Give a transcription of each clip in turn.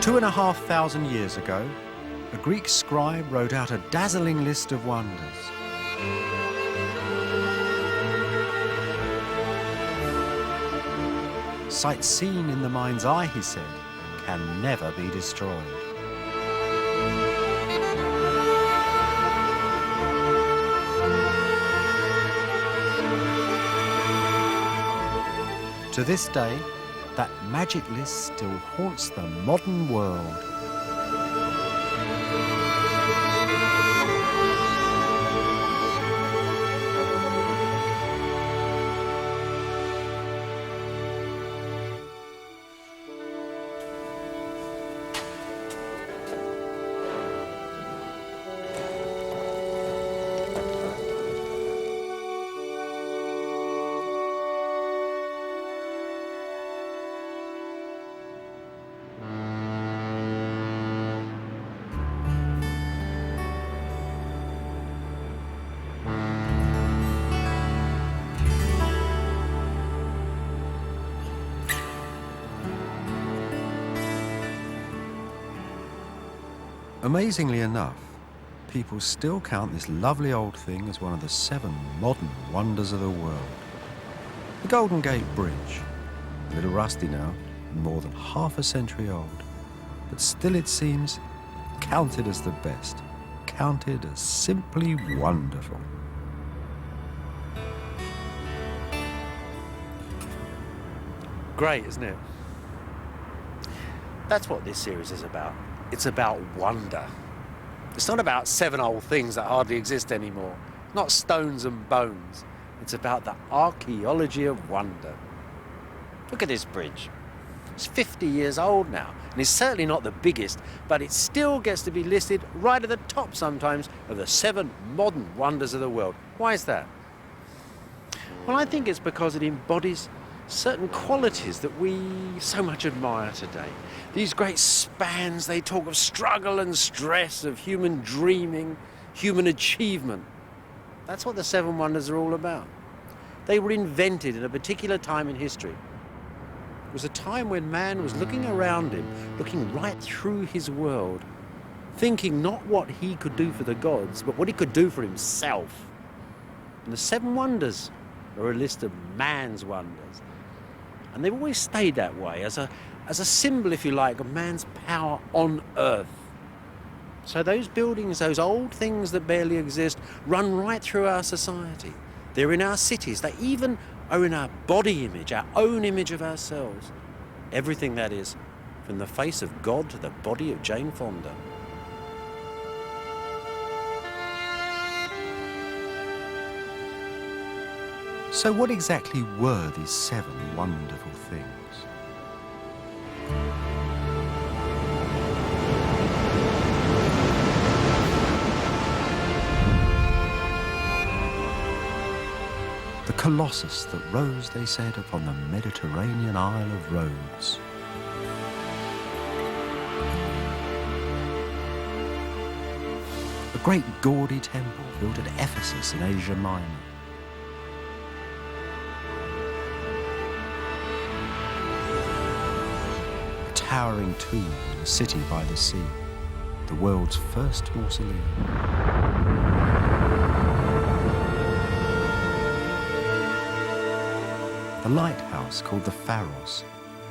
2,500 years ago, a Greek scribe wrote out a dazzling list of wonders. Sight seen in the mind's eye, he said, can never be destroyed. To this day, that magic list still haunts the modern world. Amazingly enough, people still count this lovely old thing as one of the 7 modern wonders of the world. The Golden Gate Bridge, a little rusty now, more than half a century old, but still it seems counted as the best, counted as simply wonderful. Great, isn't it? That's what this series is about. It's about wonder. It's not about 7 old things that hardly exist anymore, not stones and bones. It's about the archaeology of wonder. Look at this bridge. It's 50 years old now, and it's certainly not the biggest, but it still gets to be listed right at the top sometimes of the 7 modern wonders of the world. Why is that? Well, I think it's because it embodies certain qualities that we so much admire today. These great spans, they talk of struggle and stress, of human dreaming, human achievement. That's what the 7 wonders are all about. They were invented in a particular time in history. It was a time when man was looking around him, looking right through his world, thinking not what he could do for the gods, but what he could do for himself. And the 7 wonders are a list of man's wonders. And they've always stayed that way, as a symbol, if you like, of man's power on earth. So those buildings, those old things that barely exist, run right through our society. They're in our cities. They even are in our body image, our own image of ourselves. Everything, that is, from the face of God to the body of Jane Fonda. So what exactly were these 7 wonderful things? The Colossus that rose, they said, upon the Mediterranean Isle of Rhodes. A great gaudy temple built at Ephesus in Asia Minor. Towering tomb in a city by the sea, the world's first mausoleum. The lighthouse called the Pharos,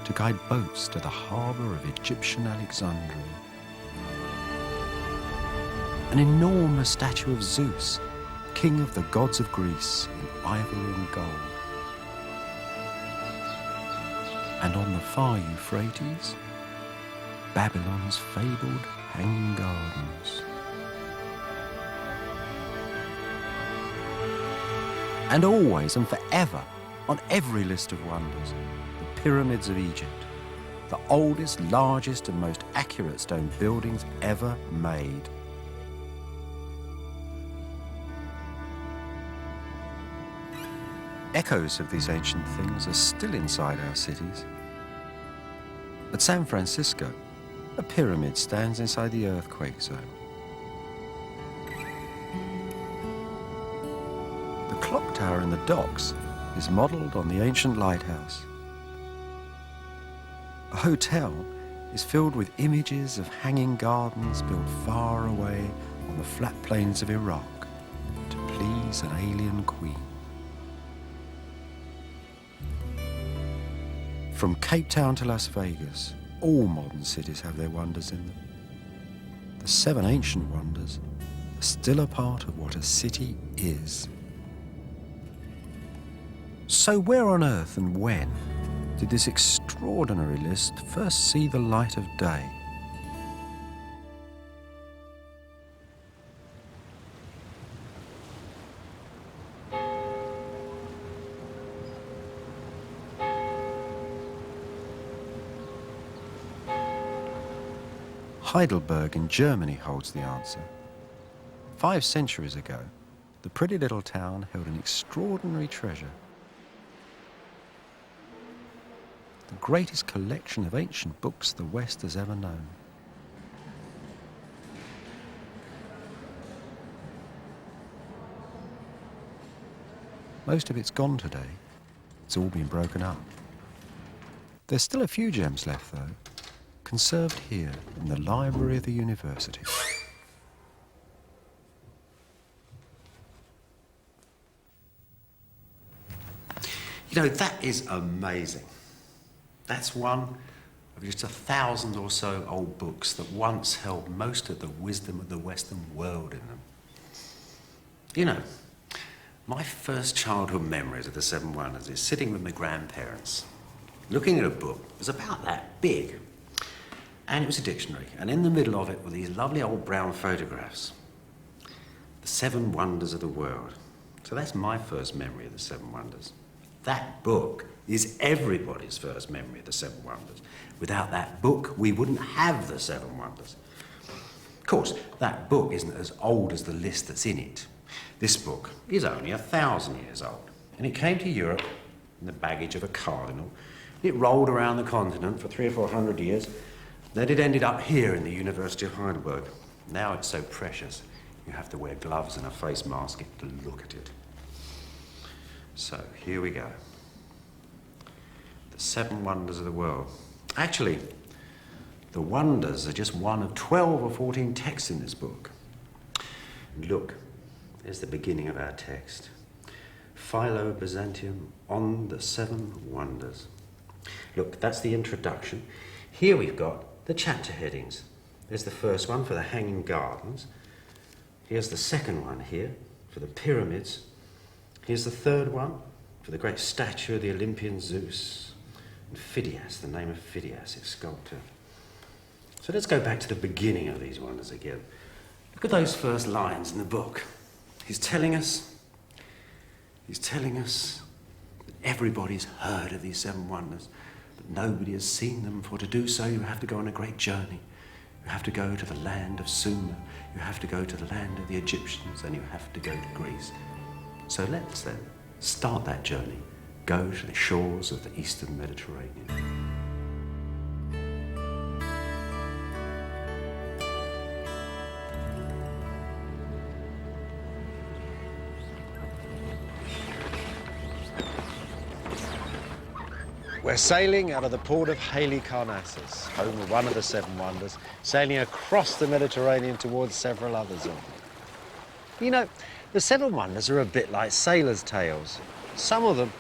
to guide boats to the harbour of Egyptian Alexandria. An enormous statue of Zeus, king of the gods of Greece, in ivory and gold. And on the far Euphrates, Babylon's fabled hanging gardens. And always and forever, on every list of wonders, the pyramids of Egypt, the oldest, largest and most accurate stone buildings ever made. Echoes of these ancient things are still inside our cities. At San Francisco, a pyramid stands inside the earthquake zone. The clock tower in the docks is modelled on the ancient lighthouse. A hotel is filled with images of hanging gardens built far away on the flat plains of Iraq to please an alien queen. From Cape Town to Las Vegas, all modern cities have their wonders in them. The 7 ancient wonders are still a part of what a city is. So where on earth and when did this extraordinary list first see the light of day? Heidelberg in Germany holds the answer. 5 centuries ago, the pretty little town held an extraordinary treasure. The greatest collection of ancient books the West has ever known. Most of it's gone today. It's all been broken up. There's still a few gems left, though, conserved here in the library of the university. You know, that is amazing. That's one of just 1,000 or so old books that once held most of the wisdom of the Western world in them. You know, my first childhood memories of the 7 Wonders is sitting with my grandparents, looking at a book. It was about that big. And it was a dictionary. And in the middle of it were these lovely old brown photographs. The 7 Wonders of the world. So that's my first memory of the 7 Wonders. That book is everybody's first memory of the 7 Wonders. Without that book, we wouldn't have the 7 Wonders. Of course, that book isn't as old as the list that's in it. This book is only 1,000 years old. And it came to Europe in the baggage of a cardinal. It rolled around the continent for 300 or 400 years. Then it ended up here in the University of Heidelberg. Now it's so precious, you have to wear gloves and a face mask to look at it. So, here we go. The 7 Wonders of the world. Actually, the wonders are just one of 12 or 14 texts in this book. Look, there's the beginning of our text. Philo-Byzantium on the 7 Wonders. Look, that's the introduction. Here we've got the chapter headings. There's the first one for the hanging gardens. Here's the second one here for the pyramids. Here's the third one for the great statue of the Olympian Zeus. And Phidias, the name of Phidias, its sculptor. So let's go back to the beginning of these wonders again. Look at those first lines in the book. He's telling us that everybody's heard of these 7 wonders, but nobody has seen them. For to do so, you have to go on a great journey. You have to go to the land of Sumer. You have to go to the land of the Egyptians, and you have to go to Greece. So let's then start that journey. Go to the shores of the Eastern Mediterranean. We're sailing out of the port of Halicarnassus, home of one of the 7 wonders, sailing across the Mediterranean towards several others of them. You know, the 7 wonders are a bit like sailors' tales. Some of them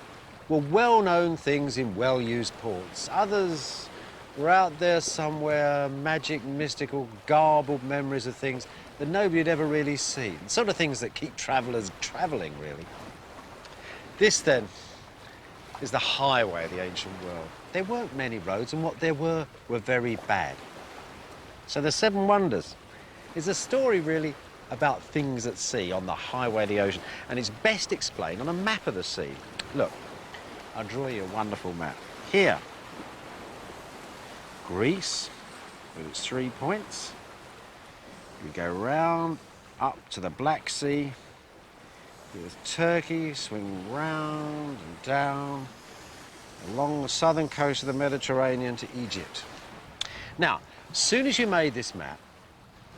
were well-known things in well-used ports. Others were out there somewhere, magic, mystical, garbled memories of things that nobody had ever really seen. Sort of things that keep travellers travelling, really. This, then, is the highway of the ancient world. There weren't many roads, and what there were very bad. So the 7 wonders is a story, really, about things at sea on the highway of the ocean, and it's best explained on a map of the sea. Look, I'll draw you a wonderful map. Here, Greece, with its 3 points. We go round up to the Black Sea. Here's Turkey, swing round and down along the southern coast of the Mediterranean to Egypt. Now, as soon as you made this map,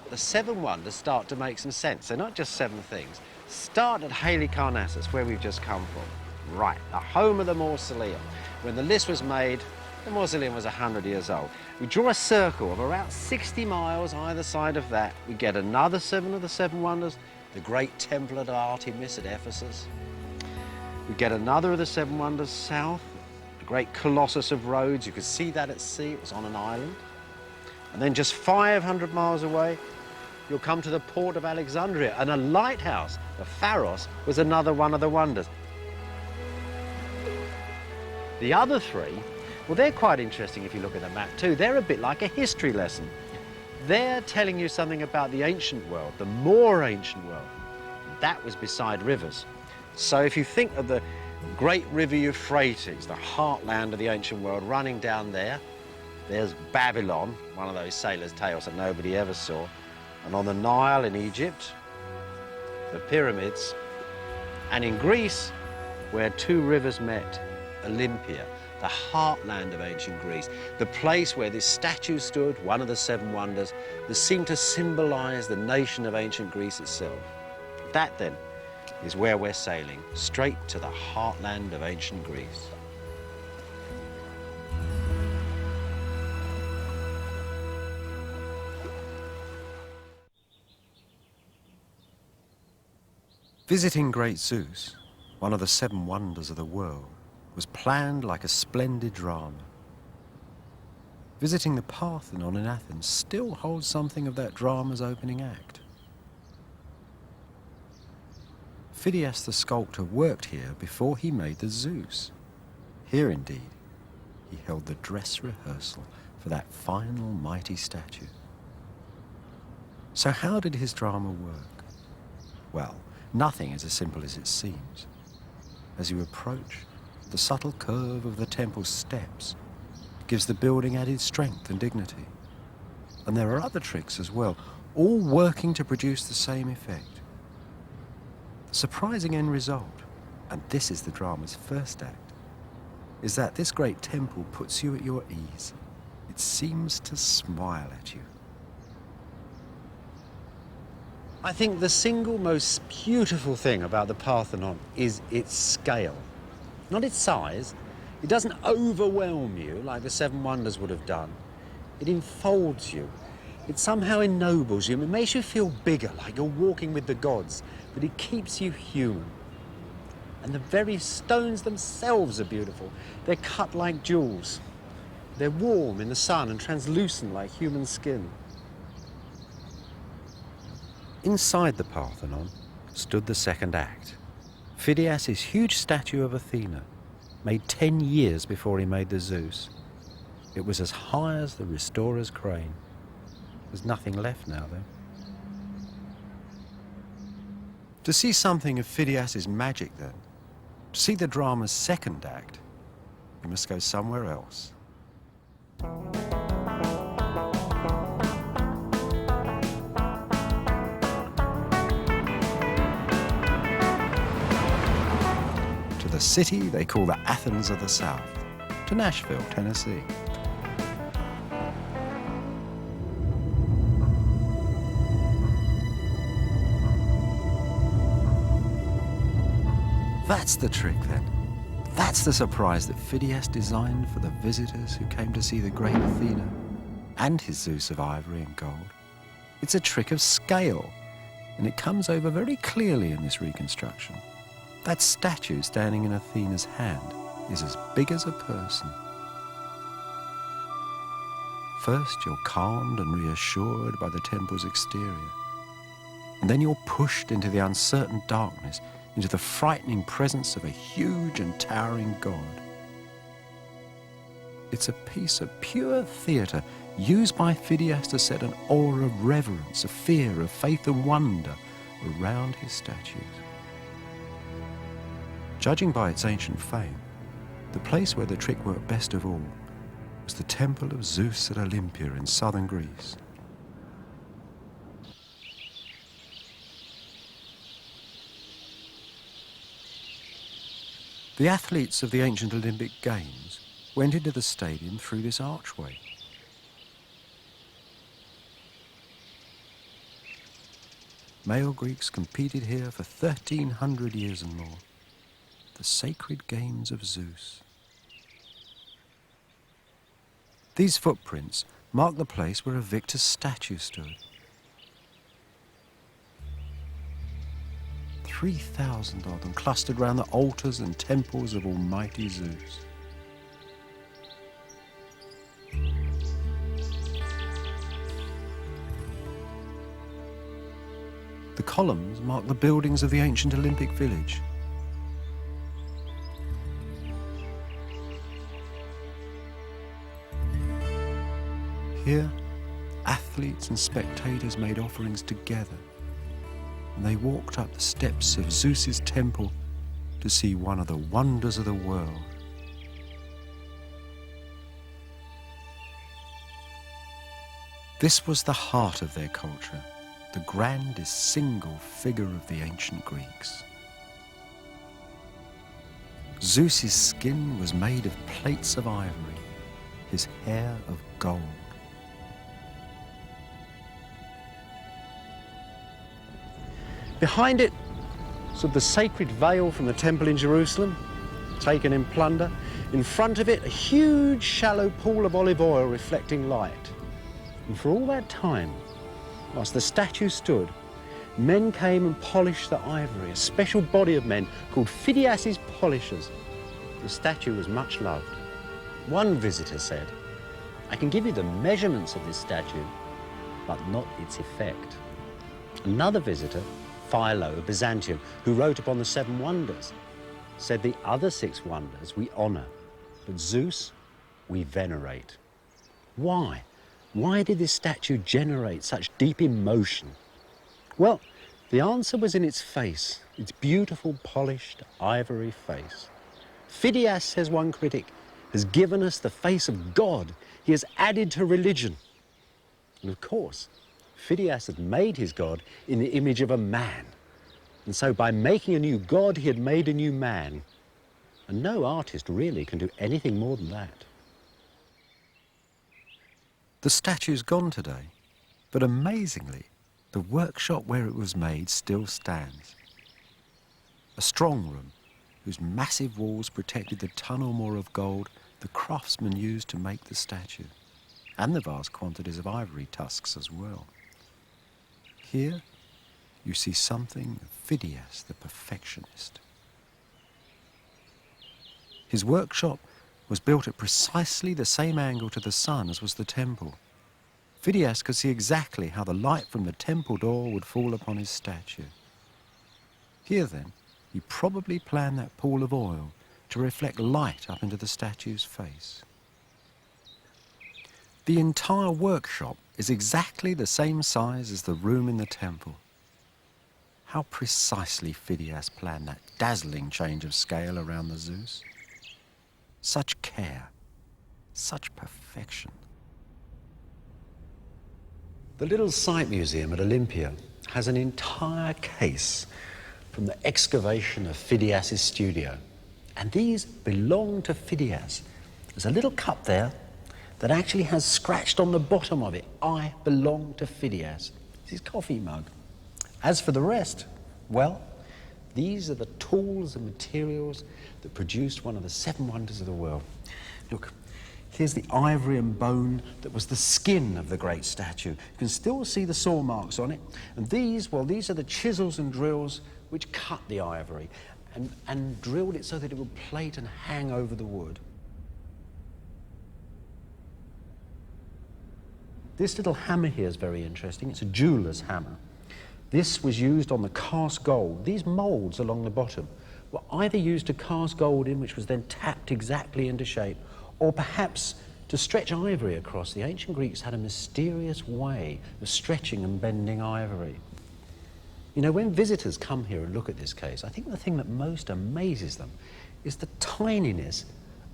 the 7 wonders start to make some sense. They're not just 7 things. Start at Halicarnassus, where we've just come from. Right, the home of the mausoleum. When the list was made, The mausoleum was 100 years old. We draw a circle of around 60 miles either side of that. We get another 7 of the 7 wonders, the great temple of Artemis at Ephesus. We get another of the 7 wonders south, the great Colossus of Rhodes. You could see that at sea, it was on an island. And then just 500 miles away, you'll come to the port of Alexandria, and a lighthouse, the Pharos, was another one of the wonders. The other 3, well, they're quite interesting if you look at the map too. They're a bit like a history lesson. They're telling you something about the ancient world, the more ancient world. That was beside rivers. So if you think of the great river Euphrates, the heartland of the ancient world, running down there, there's Babylon, one of those sailors' tales that nobody ever saw. And on the Nile in Egypt, the pyramids. And in Greece, where 2 rivers met, Olympia, the heartland of ancient Greece, the place where this statue stood, one of the 7 wonders, that seemed to symbolize the nation of ancient Greece itself. That, then, is where we're sailing, straight to the heartland of ancient Greece. Visiting great Zeus, one of the 7 wonders of the world, was planned like a splendid drama. Visiting the Parthenon in Athens still holds something of that drama's opening act. Phidias the sculptor worked here before he made the Zeus. Here, indeed, he held the dress rehearsal for that final mighty statue. So how did his drama work? Well, nothing is as simple as it seems. As you approach, the subtle curve of the temple's steps gives the building added strength and dignity. And there are other tricks as well, all working to produce the same effect. The surprising end result, and this is the drama's first act, is that this great temple puts you at your ease. It seems to smile at you. I think the single most beautiful thing about the Parthenon is its scale. Not its size. It doesn't overwhelm you like the 7 wonders would have done. It enfolds you. It somehow ennobles you. It makes you feel bigger, like you're walking with the gods, but it keeps you human. And the very stones themselves are beautiful. They're cut like jewels. They're warm in the sun and translucent like human skin. Inside the Parthenon stood the second act. Phidias' huge statue of Athena, made 10 years before he made the Zeus. It was as high as the restorer's crane. There's nothing left now, though. To see something of Phidias' magic, then, to see the drama's second act, you must go somewhere else. The city they call the Athens of the South, to Nashville, Tennessee. That's the trick then. That's the surprise that Phidias designed for the visitors who came to see the great Athena and his Zeus of ivory and gold. It's a trick of scale, and it comes over very clearly in this reconstruction. That statue standing in Athena's hand is as big as a person. First, you're calmed and reassured by the temple's exterior. And then you're pushed into the uncertain darkness, into the frightening presence of a huge and towering god. It's a piece of pure theatre used by Phidias to set an aura of reverence, of fear, of faith and wonder around his statues. Judging by its ancient fame, the place where the trick worked best of all was the temple of Zeus at Olympia in southern Greece. The athletes of the ancient Olympic Games went into the stadium through this archway. Male Greeks competed here for 1,300 years and more. The sacred games of Zeus. These footprints mark the place where a victor's statue stood. 3,000 of them clustered round the altars and temples of almighty Zeus. The columns mark the buildings of the ancient Olympic village. Here, athletes and spectators made offerings together, and they walked up the steps of Zeus's temple to see one of the wonders of the world. This was the heart of their culture, the grandest single figure of the ancient Greeks. Zeus's skin was made of plates of ivory, his hair of gold. Behind it stood the sacred veil from the temple in Jerusalem, taken in plunder. In front of it, a huge shallow pool of olive oil reflecting light. And for all that time, whilst the statue stood, men came and polished the ivory, a special body of men called Phidias's polishers. The statue was much loved. One visitor said, "I can give you the measurements of this statue, but not its effect." Another visitor, Philo of Byzantium, who wrote upon the 7 wonders, said the other 6 wonders we honour, but Zeus we venerate. Why? Why did this statue generate such deep emotion? Well, the answer was in its face, its beautiful, polished, ivory face. Phidias, says one critic, has given us the face of God. He has added to religion. And of course, Phidias had made his God in the image of a man. And so by making a new God, he had made a new man. And no artist really can do anything more than that. The statue's gone today, but amazingly, the workshop where it was made still stands. A strong room whose massive walls protected the ton or more of gold the craftsmen used to make the statue, and the vast quantities of ivory tusks as well. Here, you see something of Phidias, the perfectionist. His workshop was built at precisely the same angle to the sun as was the temple. Phidias could see exactly how the light from the temple door would fall upon his statue. Here, then, he probably planned that pool of oil to reflect light up into the statue's face. The entire workshop is exactly the same size as the room in the temple. How precisely Phidias planned that dazzling change of scale around the Zeus. Such care, such perfection. The little site museum at Olympia has an entire case from the excavation of Phidias's studio. And these belong to Phidias. There's a little cup there that actually has scratched on the bottom of it, "I belong to Phidias." It's his coffee mug. As for the rest, well, these are the tools and materials that produced one of the 7 wonders of the world. Look, here's the ivory and bone that was the skin of the great statue. You can still see the saw marks on it. And these, well, these are the chisels and drills which cut the ivory and drilled it so that it would plate and hang over the wood. This little hammer here is very interesting. It's a jeweler's hammer. This was used on the cast gold. These moulds along the bottom were either used to cast gold in, which was then tapped exactly into shape, or perhaps to stretch ivory across. The ancient Greeks had a mysterious way of stretching and bending ivory. You know, when visitors come here and look at this case, I think the thing that most amazes them is the tininess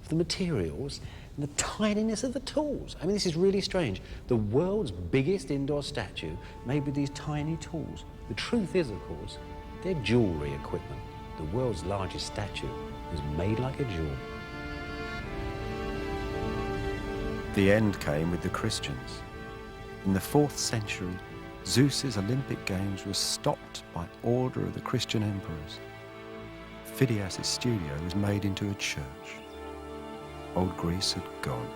of the materials and the tininess of the tools. I mean, this is really strange. The world's biggest indoor statue made with these tiny tools. The truth is, of course, they're jewellery equipment. The world's largest statue is made like a jewel. The end came with the Christians. In the 4th century, Zeus's Olympic Games were stopped by order of the Christian emperors. Phidias's studio was made into a church. Old Greece had gone.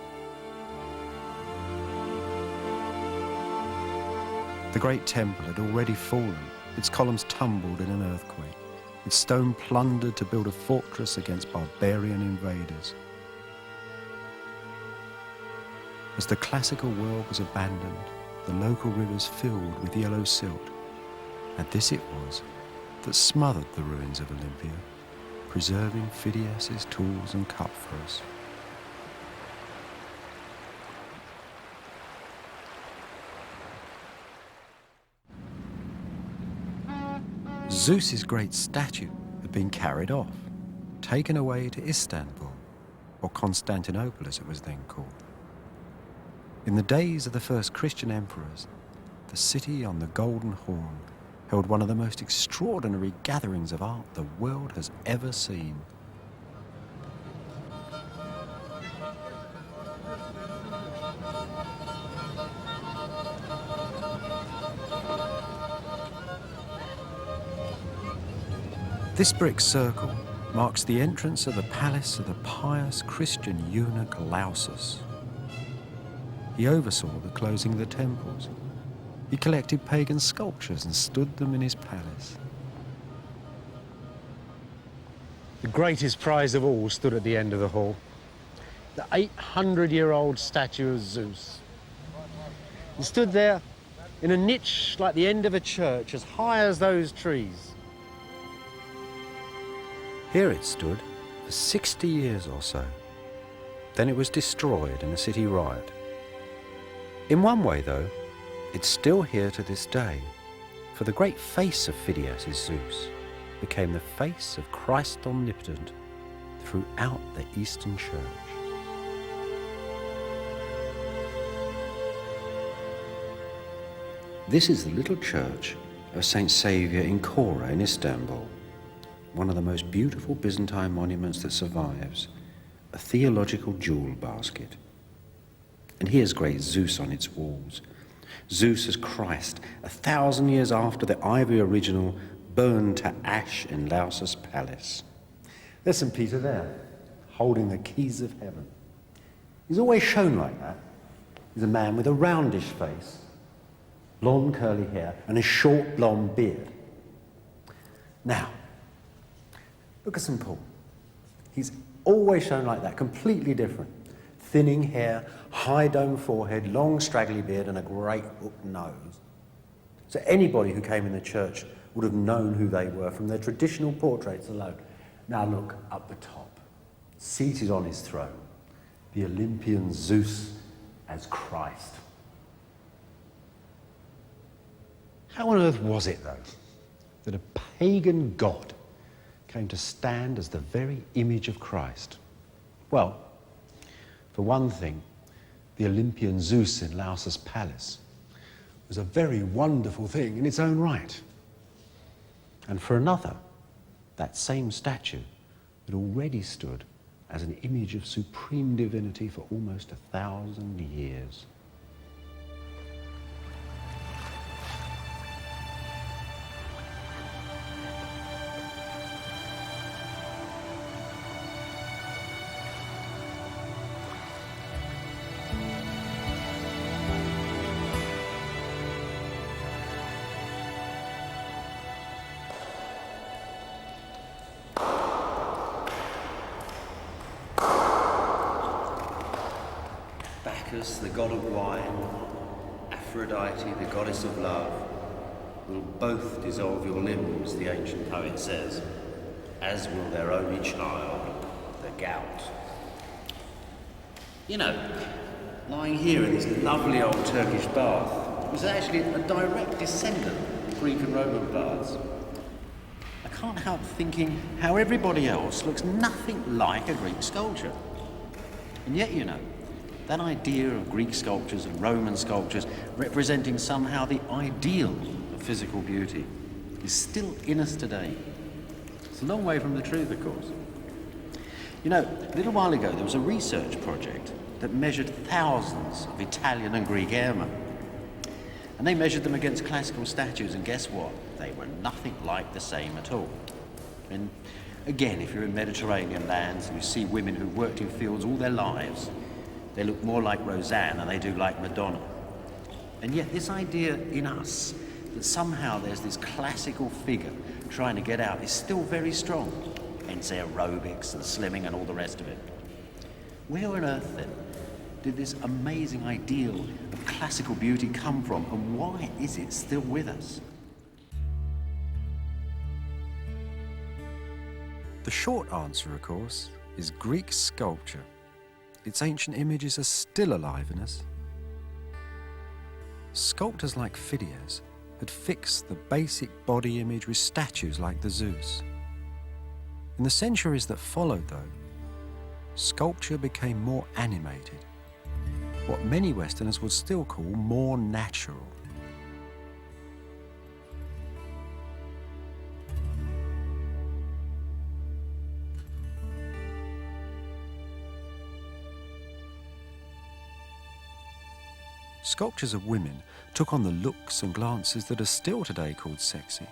The great temple had already fallen, its columns tumbled in an earthquake, its stone plundered to build a fortress against barbarian invaders. As the classical world was abandoned, the local rivers filled with yellow silt, and this it was that smothered the ruins of Olympia, preserving Phidias's tools and cup for us. Zeus's great statue had been carried off, taken away to Istanbul, or Constantinople as it was then called. In the days of the first Christian emperors, the city on the Golden Horn held one of the most extraordinary gatherings of art the world has ever seen. This brick circle marks the entrance of the palace of the pious Christian eunuch Lausus. He oversaw the closing of the temples. He collected pagan sculptures and stood them in his palace. The greatest prize of all stood at the end of the hall. The 800-year-old statue of Zeus. He stood there in a niche like the end of a church, as high as those trees. Here it stood for 60 years or so. Then it was destroyed in a city riot. In one way, though, it's still here to this day, for the great face of Phidias is Zeus, became the face of Christ omnipotent throughout the Eastern Church. This is the little church of St. Saviour in Kora in Istanbul, one of the most beautiful Byzantine monuments that survives, a theological jewel basket. And here's great Zeus on its walls. Zeus as Christ, 1,000 years after the ivory original burned to ash in Lausus Palace. There's St. Peter there, holding the keys of heaven. He's always shown like that. He's a man with a roundish face, blonde curly hair, and a short blonde beard. Now, look at St. Paul. He's always shown like that, completely different. Thinning hair, high dome forehead, long straggly beard, and a great hooked nose. So anybody who came in the church would have known who they were from their traditional portraits alone. Now look up the top, seated on his throne, the Olympian Zeus as Christ. How on earth was it, though, that a pagan god came to stand as the very image of Christ? Well, for one thing, the Olympian Zeus in Lausus Palace was a very wonderful thing in its own right. And for another, that same statue had already stood as an image of supreme divinity for almost 1,000 years. Bacchus, the god of wine, Aphrodite, the goddess of love, will both dissolve your limbs, the ancient poet says, as will their only child, the gout. You know, lying here in this lovely old Turkish bath was actually a direct descendant of Greek and Roman baths. I can't help thinking how everybody else looks nothing like a Greek sculpture. And yet, you know, that idea of Greek sculptures and Roman sculptures representing somehow the ideal of physical beauty is still in us today. It's a long way from the truth, of course. You know, a little while ago there was a research project that measured thousands of Italian and Greek airmen. And they measured them against classical statues, and guess what? They were nothing like the same at all. And again, if you're in Mediterranean lands and you see women who've worked in fields all their lives, they look more like Roseanne than they do like Madonna. And yet this idea in us that somehow there's this classical figure trying to get out is still very strong. Hence aerobics and slimming and all the rest of it. Where on earth then did this amazing ideal of classical beauty come from, and why is it still with us? The short answer, of course, is Greek sculpture. Its ancient images are still alive in us. Sculptors like Phidias had fixed the basic body image with statues like the Zeus. In the centuries that followed, though, sculpture became more animated, what many Westerners would still call more natural. Sculptures of women took on the looks and glances that are still today called sexy.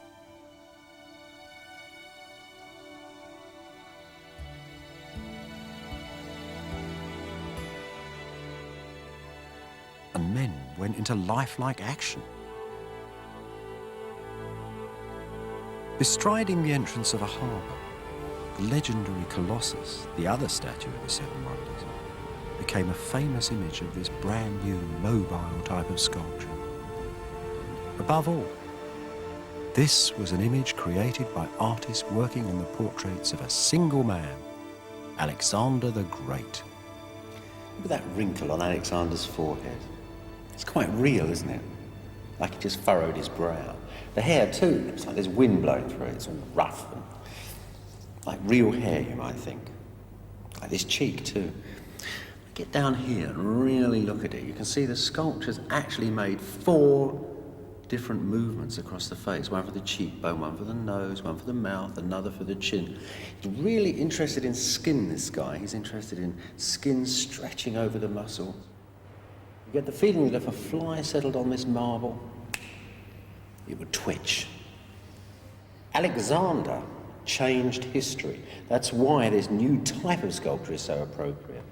And men went into lifelike action. Bestriding the entrance of a harbour, the legendary Colossus, the other statue of the Seven Wonders, became a famous image of this brand new mobile type of sculpture. Above all, this was an image created by artists working on the portraits of a single man, Alexander the Great. Look at that wrinkle on Alexander's forehead. It's quite real, isn't it? Like he just furrowed his brow. The hair too, it's like there's wind blowing through it. It's all rough and like real hair, you might think. Like this cheek too. Get down here and really look at it. You can see the sculpture's actually made 4 different movements across the face. One for the cheekbone, one for the nose, one for the mouth, another for the chin. He's really interested in skin, this guy. He's interested in skin stretching over the muscle. You get the feeling that if a fly settled on this marble, it would twitch. Alexander changed history. That's why this new type of sculpture is so appropriate.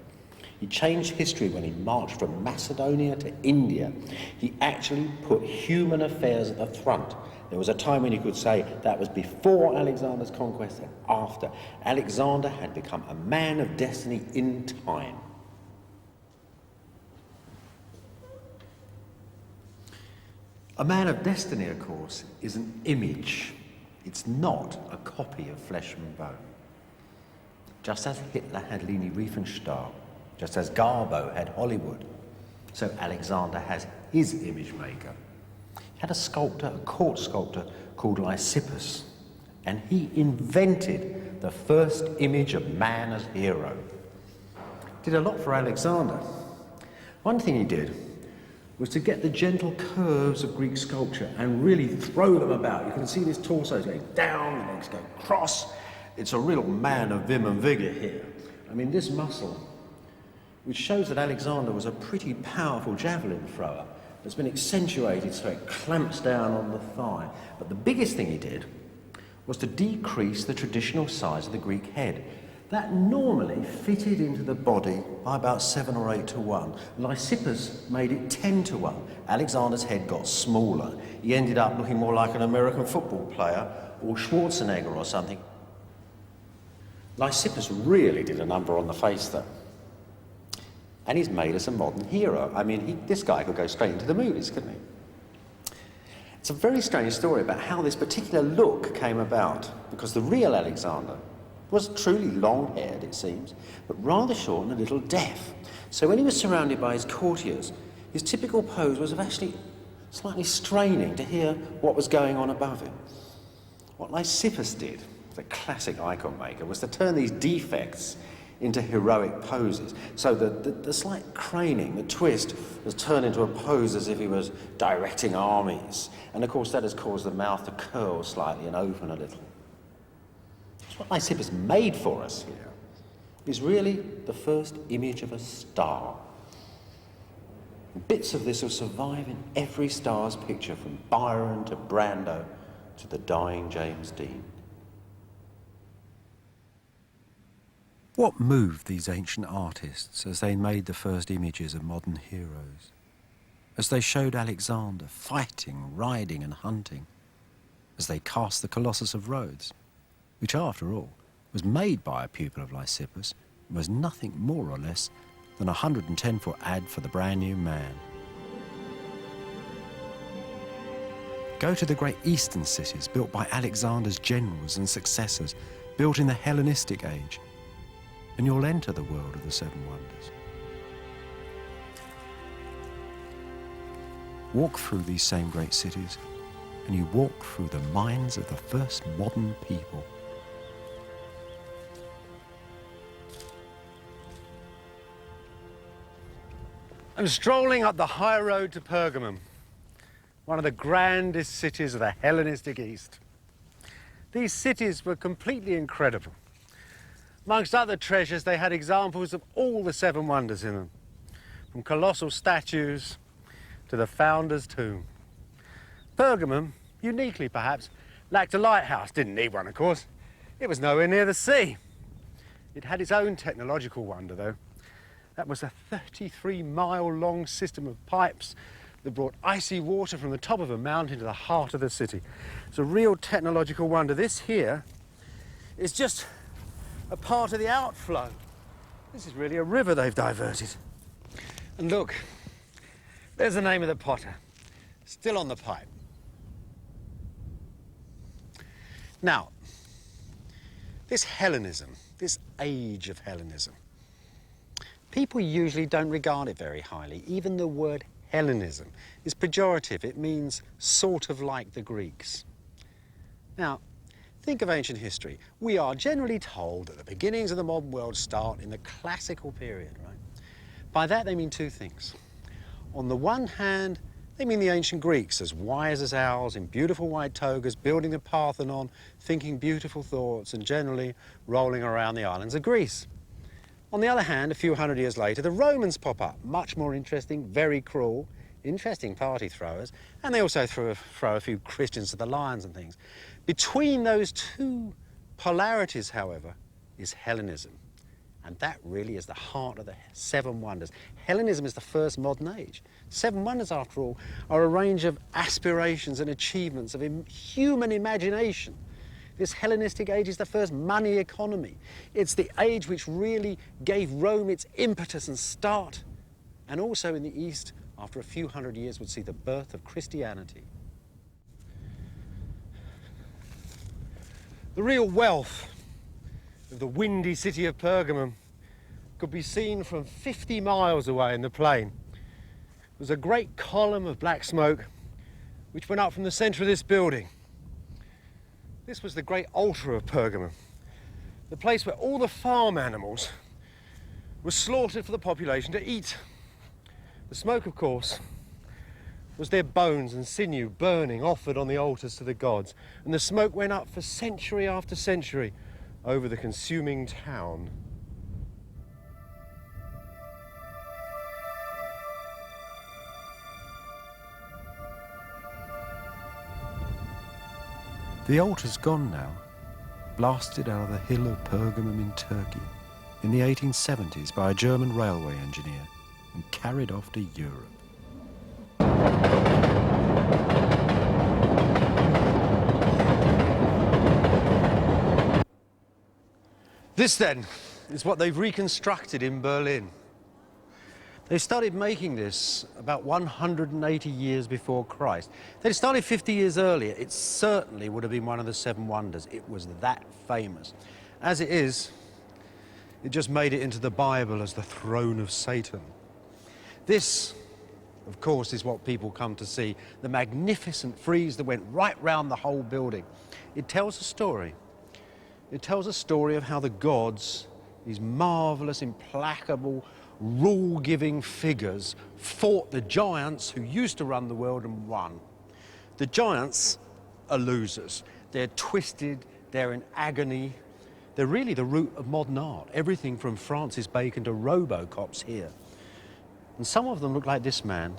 He changed history when he marched from Macedonia to India. He actually put human affairs at the front. There was a time when you could say that was before Alexander's conquest and after. Alexander had become a man of destiny in time. A man of destiny, of course, is an image. It's not a copy of flesh and bone. Just as Hitler had Leni Riefenstahl, just as Garbo had Hollywood, so Alexander has his image maker. He had a sculptor, a court sculptor called Lysippus, and he invented the first image of man as hero. Did a lot for Alexander. One thing he did was to get the gentle curves of Greek sculpture and really throw them about. You can see this torso going down, the legs go cross. It's a real man of vim and vigour here. I mean, this muscle, which shows that Alexander was a pretty powerful javelin thrower, has been accentuated so it clamps down on the thigh. But the biggest thing he did was to decrease the traditional size of the Greek head. That normally fitted into the body by about 7 or 8 to 1. Lysippus made it 10 to 1. Alexander's head got smaller. He ended up looking more like an American football player or Schwarzenegger or something. Lysippus really did a number on the face, though. And he's made us a modern hero. I mean, this guy could go straight into the movies, couldn't he? It's a very strange story about how this particular look came about, because the real Alexander was truly long-haired, it seems, but rather short and a little deaf. So when he was surrounded by his courtiers, his typical pose was of actually slightly straining to hear what was going on above him. What Lysippus did, the classic icon maker, was to turn these defects into heroic poses. So the slight craning, the twist, was turned into a pose as if he was directing armies. And of course that has caused the mouth to curl slightly and open a little. What Lysippus made for us here is really the first image of a star. Bits of this will survive in every star's picture, from Byron to Brando to the dying James Dean. What moved these ancient artists as they made the first images of modern heroes? as they showed Alexander fighting, riding and hunting, as they cast the Colossus of Rhodes, which after all was made by a pupil of Lysippus and was nothing more or less than a 110-foot ad for the brand new man. Go to the great eastern cities built by Alexander's generals and successors, built in the Hellenistic age, and you'll enter the world of the Seven Wonders. Walk through these same great cities, and you walk through the minds of the first modern people. I'm strolling up the high road to Pergamum, one of the grandest cities of the Hellenistic East. These cities were completely incredible. Amongst other treasures, they had examples of all the seven wonders in them, from colossal statues to the founder's tomb. Pergamum, uniquely perhaps, lacked a lighthouse. Didn't need one, of course. It was nowhere near the sea. It had its own technological wonder, though. That was a 33-mile-long system of pipes that brought icy water from the top of a mountain to the heart of the city. It's a real technological wonder. This here is just a part of the outflow. This is really a river they've diverted. And look, there's the name of the potter, still on the pipe. Now, this Hellenism, this age of Hellenism, people usually don't regard it very highly. Even the word Hellenism is pejorative. It means sort of like the Greeks. Now, think of ancient history. We are generally told that the beginnings of the modern world start in the classical period, right? By that they mean two things. On the one hand, they mean the ancient Greeks, as wise as owls in beautiful white togas, building the Parthenon, thinking beautiful thoughts, and generally rolling around the islands of Greece. On the other hand, a few hundred years later, the Romans pop up, much more interesting, very cruel, interesting party throwers, and they also throw a few Christians to the lions and things. Between those two polarities, however, is Hellenism. And that really is the heart of the seven wonders. Hellenism is the first modern age. Seven wonders, after all, are a range of aspirations and achievements of human imagination. This Hellenistic age is the first money economy. It's the age which really gave Rome its impetus and start. And also in the East, after a few hundred years, would see the birth of Christianity. The real wealth of the windy city of Pergamum could be seen from 50 miles away in the plain. There was a great column of black smoke which went up from the centre of this building. This was the great altar of Pergamum, the place where all the farm animals were slaughtered for the population to eat. The smoke, of course, was their bones and sinew burning, offered on the altars to the gods. And the smoke went up for century after century over the consuming town. The altar's gone now, blasted out of the hill of Pergamum in Turkey in the 1870s by a German railway engineer and carried off to Europe. This, then, is what they've reconstructed in Berlin. They started making this about 180 years before Christ. They started 50 years earlier. It certainly would have been one of the seven wonders. It was that famous. As it is, it just made it into the Bible as the throne of Satan. This, of course, is what people come to see. The magnificent frieze that went right round the whole building. It tells a story. It tells a story of how the gods, these marvellous, implacable, rule-giving figures, fought the giants who used to run the world and won. The giants are losers. They're twisted, they're in agony. They're really the root of modern art. Everything from Francis Bacon to Robocops here. And some of them look like this man.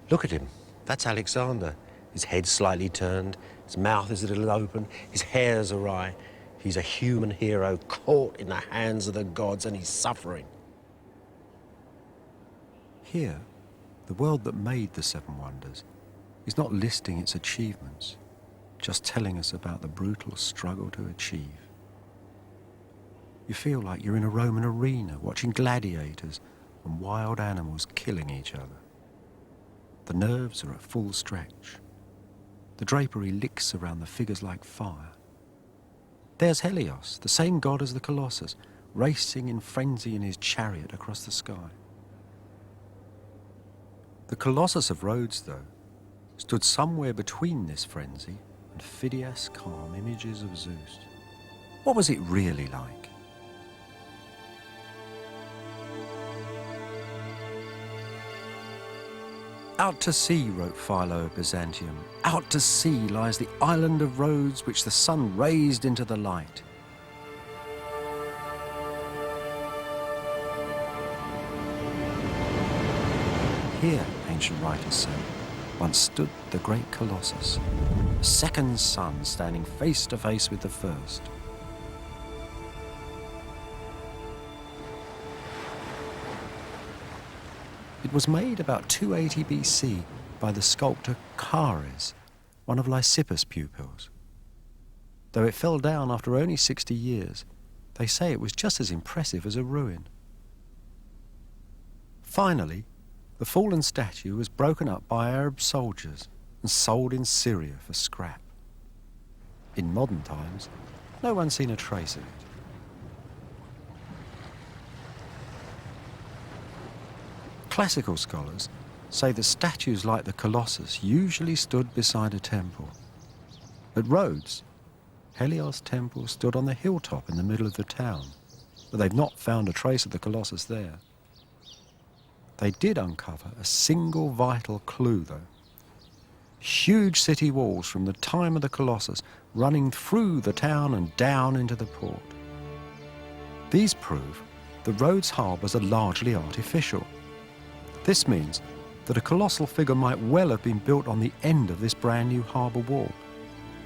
Look at him. That's Alexander. His head's slightly turned, his mouth is a little open, his hair's awry. He's a human hero caught in the hands of the gods, and he's suffering. Here, The world that made the seven wonders is not listing its achievements, just telling us about the brutal struggle to achieve. You feel like you're in a Roman arena watching gladiators and wild animals killing each other. The nerves are at full stretch. The drapery licks around the figures like fire. There's Helios, the same god as the Colossus, racing in frenzy in his chariot across the sky. The Colossus of Rhodes, though, stood somewhere between this frenzy and Phidias' calm images of Zeus. What was it really like? Out to sea, wrote Philo of Byzantium, out to sea lies the island of Rhodes which the sun raised into the light. Here, ancient writers say, once stood the great Colossus, a second sun standing face to face with the first. It was made about 280 BC by the sculptor Chares, one of Lysippus' pupils. Though it fell down after only 60 years, they say it was just as impressive as a ruin. Finally, the fallen statue was broken up by Arab soldiers and sold in Syria for scrap. In modern times, no one's seen a trace of it. Classical scholars say that statues like the Colossus usually stood beside a temple. At Rhodes, Helios' temple stood on the hilltop in the middle of the town, but they've not found a trace of the Colossus there. They did uncover a single vital clue, though. Huge city walls from the time of the Colossus running through the town and down into the port. These prove the Rhodes harbours are largely artificial. This means that a colossal figure might well have been built on the end of this brand new harbour wall,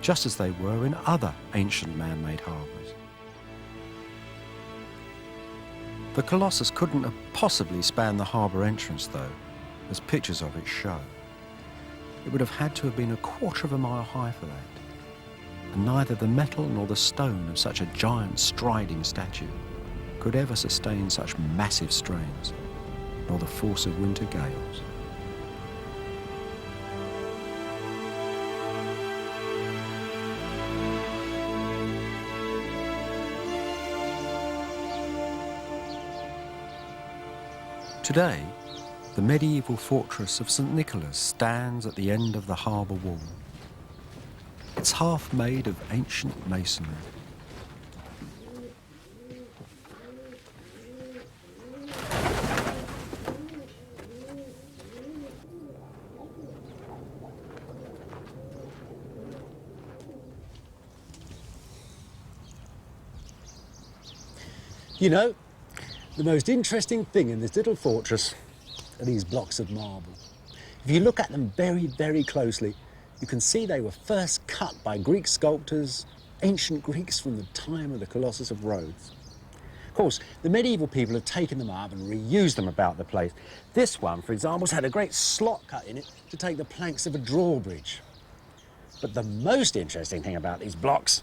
just as they were in other ancient man-made harbours. The Colossus couldn't have possibly spanned the harbour entrance, though, as pictures of it show. It would have had to have been 1/4 mile high for that, and neither the metal nor the stone of such a giant striding statue could ever sustain such massive strains, nor the force of winter gales. Today, the medieval fortress of St. Nicholas stands at the end of the harbour wall. It's half made of ancient masonry. You know, the most interesting thing in this little fortress are these blocks of marble. If you look at them very, very closely, you can see they were first cut by Greek sculptors, ancient Greeks from the time of the Colossus of Rhodes. Of course, the medieval people have taken them up and reused them about the place. This one, for example, has had a great slot cut in it to take the planks of a drawbridge. But the most interesting thing about these blocks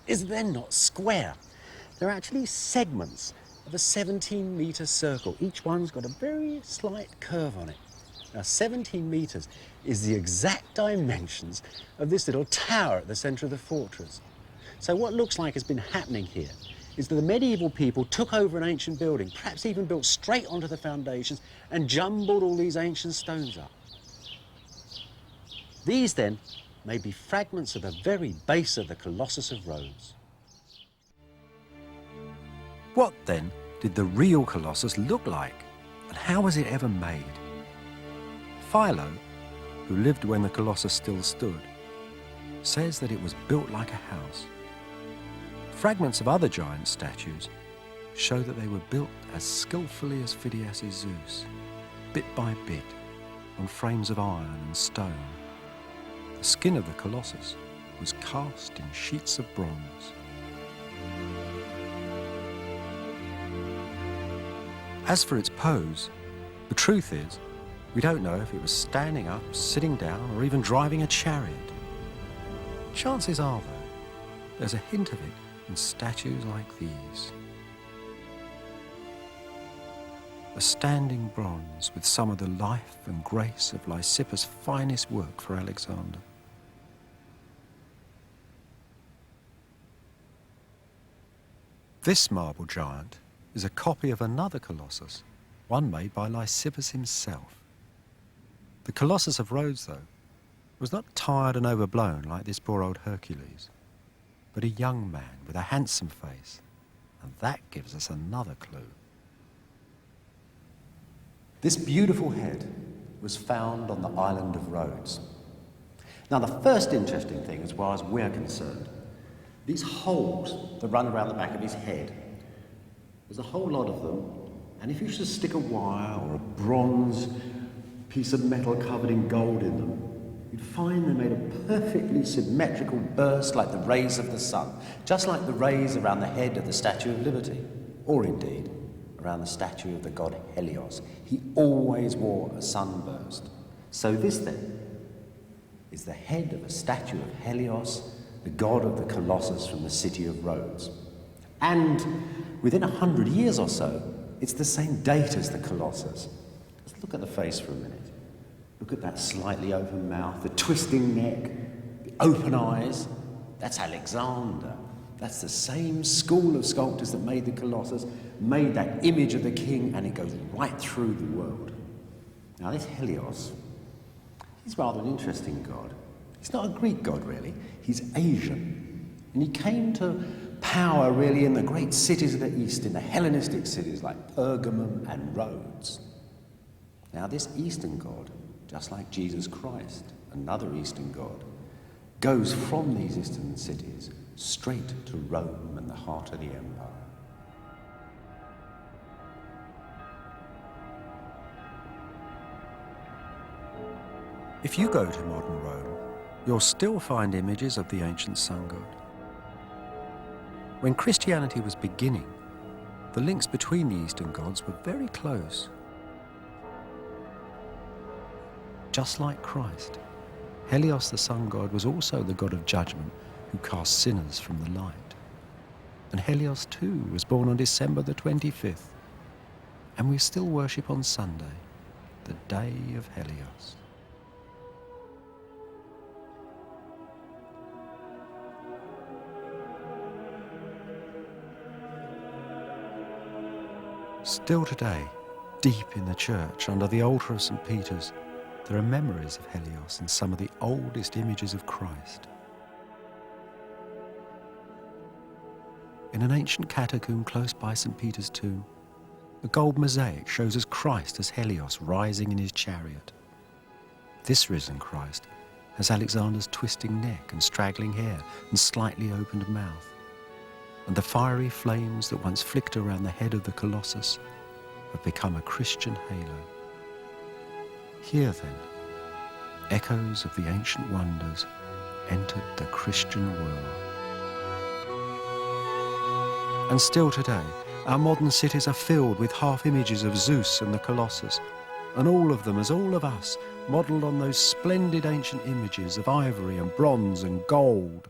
is that they're not square. They're actually segments of a 17-metre circle. Each one's got a very slight curve on it. Now, 17 metres is the exact dimensions of this little tower at the centre of the fortress. So what looks like has been happening here is that the medieval people took over an ancient building, perhaps even built straight onto the foundations, and jumbled all these ancient stones up. These, then, may be fragments of the very base of the Colossus of Rhodes. What, then, did the real Colossus look like, and how was it ever made? Philo, who lived when the Colossus still stood, says that it was built like a house. Fragments of other giant statues show that they were built as skillfully as Phidias' Zeus, bit by bit, on frames of iron and stone. The skin of the Colossus was cast in sheets of bronze. As for its pose, the truth is We don't know if it was standing up, sitting down, or even driving a chariot. Chances are, though, there's a hint of it in statues like these. A standing bronze with some of the life and grace of Lysippus' finest work for Alexander. This marble giant is a copy of another Colossus, one made by Lysippus himself. The Colossus of Rhodes, though, was not tired and overblown like this poor old Hercules, but a young man with a handsome face, and that gives us another clue. This beautiful head was found on the island of Rhodes. Now, the first interesting thing, as far as we're concerned, these holes that run around the back of his head, there's a whole lot of them, and if you should stick a wire or a bronze piece of metal covered in gold in them, you'd find they made a perfectly symmetrical burst like the rays of the sun, just like the rays around the head of the Statue of Liberty, or indeed around the statue of the god Helios. He always wore a sunburst. So this then is the head of a statue of Helios, the god of the Colossus from the city of Rhodes. And within 100 years or so, it's the same date as the Colossus. Let's look at the face for a minute. Look at that slightly open mouth, the twisting neck, the open eyes. That's Alexander. That's the same school of sculptors that made the Colossus, made that image of the king, and it goes right through the world. Now, this Helios, he's rather an interesting god. He's not a Greek god, really. He's Asian. And he came to power, really, in the great cities of the East, in the Hellenistic cities like Pergamum and Rhodes. Now, this Eastern god, just like Jesus Christ, another Eastern god, goes from these Eastern cities straight to Rome and the heart of the empire. If you go to modern Rome, you'll still find images of the ancient sun god. When Christianity was beginning, the links between the Eastern gods were very close. Just like Christ, Helios the sun god was also the god of judgment who cast sinners from the light. And Helios too was born on December the 25th, and we still worship on Sunday, the day of Helios. Still today, deep in the church, under the altar of St. Peter's, there are memories of Helios in some of the oldest images of Christ. In an ancient catacomb close by St. Peter's tomb, a gold mosaic shows us Christ as Helios rising in his chariot. This risen Christ has Alexander's twisting neck and straggling hair and slightly opened mouth, and the fiery flames that once flicked around the head of the Colossus have become a Christian halo. Here then, echoes of the ancient wonders entered the Christian world. And still today, our modern cities are filled with half images of Zeus and the Colossus, and all of them, as all of us, modelled on those splendid ancient images of ivory and bronze and gold.